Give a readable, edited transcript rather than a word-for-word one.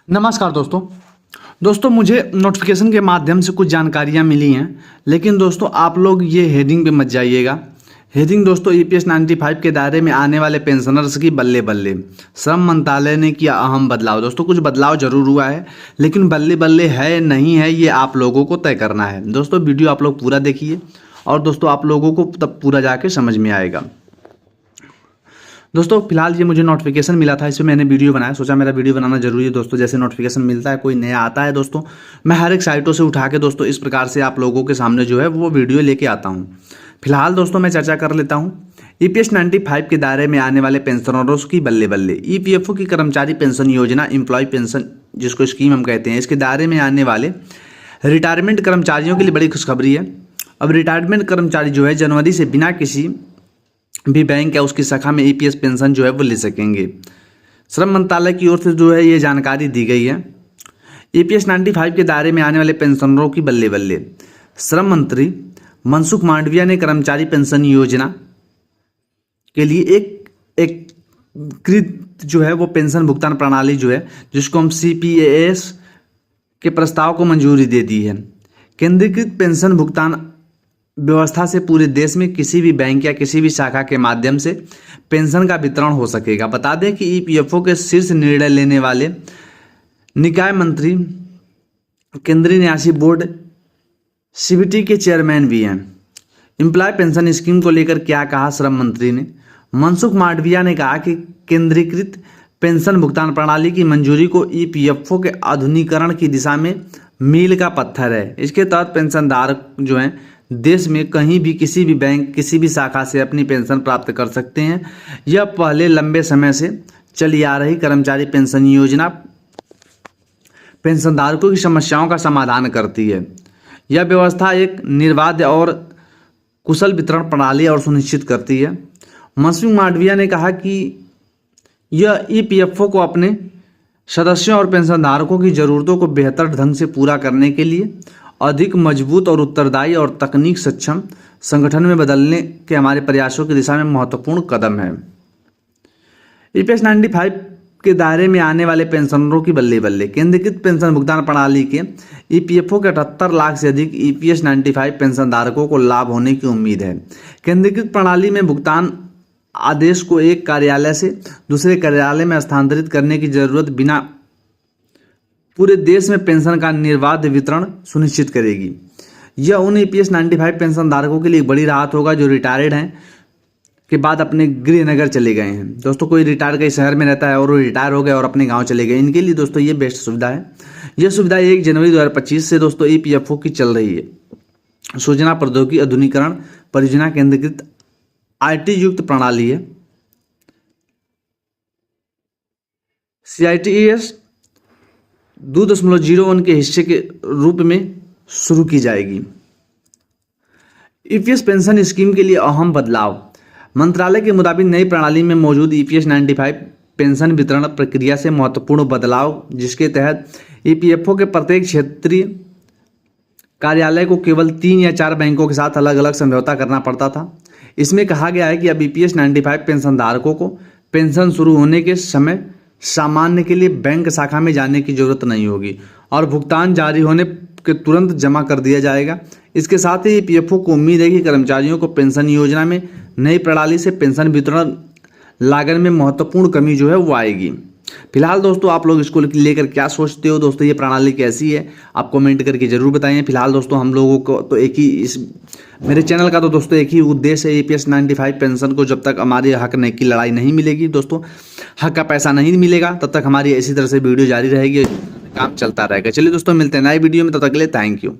नमस्कार दोस्तों। मुझे नोटिफिकेशन के माध्यम से कुछ जानकारियां मिली हैं, लेकिन दोस्तों आप लोग ये हेडिंग पे मत जाइएगा। हेडिंग दोस्तों ईपीएस 95 के दायरे में आने वाले पेंशनर्स की बल्ले बल्ले। श्रम मंत्रालय ने किया अहम बदलाव। दोस्तों कुछ बदलाव जरूर हुआ है, लेकिन बल्ले बल्ले है नहीं है ये आप लोगों को तय करना है। दोस्तों वीडियो आप लोग पूरा देखिए और दोस्तों आप लोगों को तब पूरा जाके समझ में आएगा। दोस्तों फिलहाल ये मुझे नोटिफिकेशन मिला था, इस पर मैंने वीडियो बनाया, सोचा मेरा वीडियो बनाना जरूरी है। दोस्तों जैसे नोटिफिकेशन मिलता है, कोई नया आता है दोस्तों, मैं हर एक साइटों से उठा के दोस्तों इस प्रकार से आप लोगों के सामने जो है वो वीडियो लेके आता हूँ। फिलहाल दोस्तों मैं चर्चा कर लेता हूँ ईपीएस 95 के दायरे में आने वाले पेंशनरों की बल्ले बल्ले। ईपीएफओ की कर्मचारी पेंशन योजना, एम्प्लॉय पेंशन जिसको स्कीम हम कहते हैं, इसके दायरे में आने वाले रिटायरमेंट कर्मचारियों के लिए बड़ी खुशखबरी है। अब रिटायरमेंट कर्मचारी जो है जनवरी से बिना किसी भी बैंक या उसकी शाखा में ईपीएस पेंशन जो है वो ले सकेंगे। श्रम मंत्रालय की ओर से जो है ये जानकारी दी गई है। ईपीएस 95 के दायरे में आने वाले पेंशनरों की बल्ले बल्ले। श्रम मंत्री मनसुख मांडविया ने कर्मचारी पेंशन योजना के लिए एक एकीकृत जो है वो पेंशन भुगतान प्रणाली जो है, जिसको हम सीपीएएस के प्रस्ताव को मंजूरी दे दी है। केंद्रीकृत पेंशन भुगतान व्यवस्था से पूरे देश में किसी भी बैंक या किसी भी शाखा के माध्यम से पेंशन का वितरण हो सकेगा। बता दें कि ईपीएफओ के शीर्ष निर्णय लेने वाले निकाय मंत्री केंद्रीय न्यासी बोर्ड सीबीटी के चेयरमैन भी हैं। एम्प्लॉय पेंशन स्कीम को लेकर क्या कहा श्रम मंत्री ने? मनसुख मांडविया ने कहा कि केंद्रीकृत पेंशन भुगतान प्रणाली की मंजूरी को ईपीएफओ के आधुनिकीकरण की दिशा में मील का पत्थर है। इसके तहत पेंशनधारक जो हैं देश में कहीं भी किसी भी बैंक किसी भी शाखा से अपनी पेंशन प्राप्त कर सकते हैं। यह पहले लंबे समय से चली आ रही कर्मचारी पेंशन योजना पेंशनधारकों की समस्याओं का समाधान करती है। यह व्यवस्था एक निर्बाध और कुशल वितरण प्रणाली और सुनिश्चित करती है। मनसुख मांडविया ने कहा कि यह ईपीएफओ को अपने सदस्यों और पेंशनधारकों की ज़रूरतों को बेहतर ढंग से पूरा करने के लिए अधिक मजबूत और उत्तरदायी और तकनीक सक्षम संगठन में बदलने के हमारे प्रयासों की दिशा में महत्वपूर्ण कदम है। ईपीएस 95 के दायरे में आने वाले पेंशनरों की बल्ले बल्ले। केंद्रीकृत पेंशन भुगतान प्रणाली के ईपीएफओ के 78 लाख से अधिक ईपीएस 95 पेंशनधारकों को लाभ होने की उम्मीद है। केंद्रीकृत प्रणाली में भुगतान आदेश को एक कार्यालय से दूसरे कार्यालय में स्थानांतरित करने की जरूरत बिना पूरे देश में पेंशन का निर्बाध वितरण सुनिश्चित करेगी। यह उन ईपीएस 95 पेंशनधारकों के लिए एक बड़ी राहत होगा जो रिटायर्ड हैं के बाद अपने गृह नगर चले गए हैं। दोस्तों कोई रिटायर कई शहर में रहता है और वो रिटायर हो गए और अपने गांव चले गए, इनके लिए दोस्तों ये बेस्ट सुविधा है। यह सुविधा 1 जनवरी 2025 से दोस्तों ईपीएफओ की चल रही है। सूचना प्रौद्योगिकी आधुनिकीकरण परियोजना केंद्रीकृत आईटी युक्त प्रणाली है। CITES 2.01 के हिस्से के रूप में शुरू की जाएगी। ईपीएस पेंशन स्कीम के लिए अहम बदलाव। मंत्रालय के मुताबिक नई प्रणाली में मौजूद ईपीएस 95 पेंशन वितरण प्रक्रिया से महत्वपूर्ण बदलाव, जिसके तहत ईपीएफओ के प्रत्येक क्षेत्रीय कार्यालय को केवल 3 या 4 बैंकों के साथ अलग अलग समझौता करना पड़ता था। इसमें कहा गया है कि अब ईपीएस 95 पेंशनधारकों को पेंशन शुरू होने के समय सामान्य के लिए बैंक शाखा में जाने की जरूरत नहीं होगी और भुगतान जारी होने के तुरंत जमा कर दिया जाएगा। इसके साथ ही ईपीएफओ को उम्मीद है कि कर्मचारियों को पेंशन योजना में नई प्रणाली से पेंशन वितरण लागत में महत्वपूर्ण कमी जो है वो आएगी। फिलहाल दोस्तों आप लोग इसको लेकर क्या सोचते हो? दोस्तों ये प्रणाली कैसी है आप कमेंट करके जरूर बताइए। फिलहाल दोस्तों हम लोगों को तो एक ही मेरे चैनल का तो दोस्तों एक ही उद्देश्य है, ईपीएस 95 पेंशन को जब तक हमारे हक ने की लड़ाई नहीं मिलेगी, दोस्तों हक का पैसा नहीं मिलेगा, तब तक हमारी इसी तरह से वीडियो जारी रहेगी, काम चलता रहेगा। चलिए दोस्तों मिलते हैं नए वीडियो में, तब तक के लिए थैंक यू।